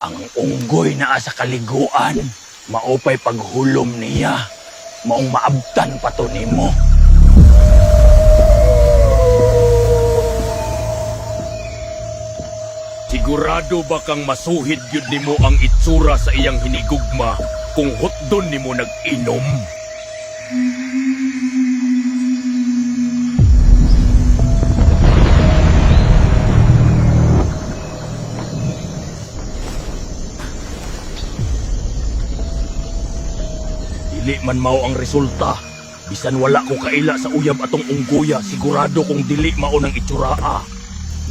Ang unggoy naa sa kaliguan, maupay paghulom niya. Maong maabtan pa to nimo. Sigurado ba kang masuhid yun nimo ang itsura sa iyang hinigugma kung hotdon nimo nag-inom? Dili man mao ang resulta. Bisan wala ko kaila sa uyab atong unggoya, sigurado kong dili mao nang itsuraa.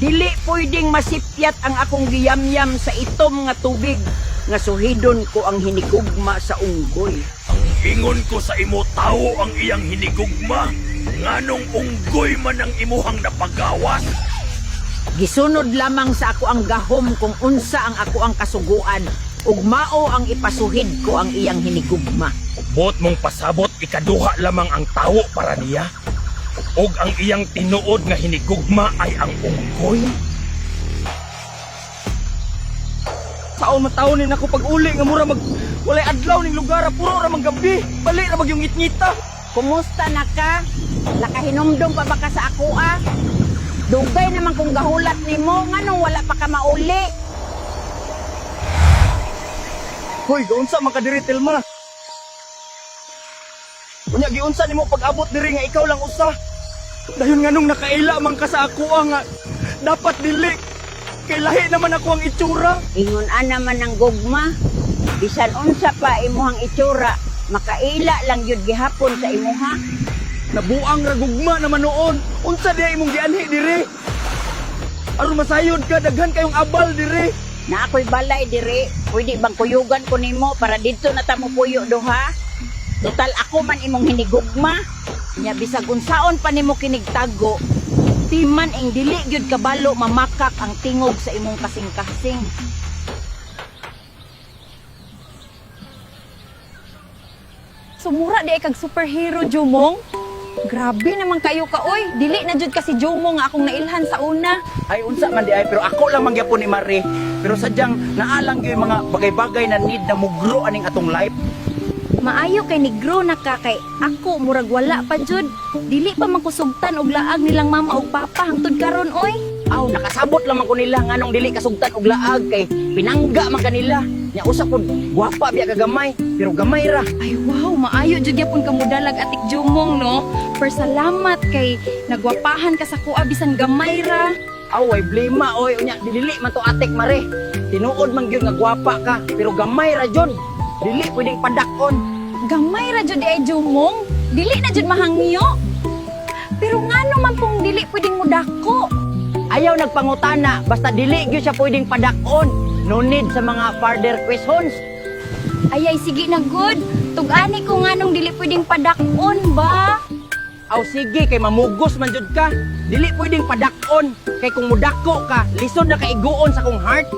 Dili pwedeng masipyat ang akong giyamyam sa itom nga tubig nga suhidon ko ang hinigugma sa unggoy. Ang ingon ko sa imo tao ang iyang hinigugma. Nganong unggoy man ang imuhang napagawas? Gisunod lamang sa ako ang gahom kung unsa ang ako ang kasuguan ug mao ang ipasuhid ko ang iyang hinigugma. Bot mong pasabot ikaduha lamang ang tawo para niya. Og ang iyang tinuod nga hinigugma ay ang unggoy. Saon matawnin ako pag-uli nga mura walay adlaw ning lugar puro ra man gabi. Bali ra mag yung ngit-ngita. Kumusta na ka? Nakahinumdum pa ba ka sa ako ah? Dugay naman kung gahulat nimo nganong wala pa ka mauli. Hoy, gaunsa man ka diri Telma? Unya giunsa nimo pag-abot diri nga ikaw lang usa? Dayon nganong nakaila man ka sa ako nga dapat dili. Kay lahi naman ako ang itsura. Ingon naman ng gugma. Bisan unsa pa imuhang itsura, makaila lang yun gihapon sa imuha. Nabuang ra gugma naman noon. Unsa diay imong gianhi diri? Aron masayod ka daghan kayong abal diri. Na ako'y balay diri, pwede bang kuyugan ko nimo para dito na tamo puyo duha? Total ako man imong hinigugma. Nya bisag unsaon pa nimo kinigtago, timan ing dili gyud kabalo mamakak ang tingog sa imong kasing-kasing. Sumura di ay kag superhero, Jumong. Grabe naman kayo ka, oy. Dili na jud kasi Jumong nga akong nailhan sa una. Ay unsa man di ay pero ako lang mangyapon ni Marie. Pero sadyang naalang gyud mga bagay-bagay na need na mugro aning atong life. Maayo kay negro na ka kay ako murag wala pa jud. Dili pa man kusugtan og laag nilang mama ug papa hangtod karon, oy. Aw, nakasabot lamang ko nila nganong dili kasugtan og laag kay pinangga man kanila. Nya usa pod gwapa biya kagamay, pero gamay ra. Ay wow, maayo jud gyapon ka modalag atik Jumong, no. Per salamat kay nagwapahan ka sa kuha bisan gamay ra. Aw, ay blema oy, unya dili man to atik mare. Tinuod man gyud nga gwapa ka, pero gamay ra jud. Dili pwedeng padakon. Gamay ra jud di ay Jumong. Dili na jud mahangyo. Pero ngano man pong dili pwedeng mudako? Ayaw nagpangutana, basta dili gyud siya pwedeng padakon. No need sa mga further questions. Ayay, sige na good. Tugani ko nga nung dili pwedeng padakon ba? Aw sige kay mamugos man jud ka. Dili pwedeng padakon kay kung mudako ka, lisod na kaiguon sa kong heart.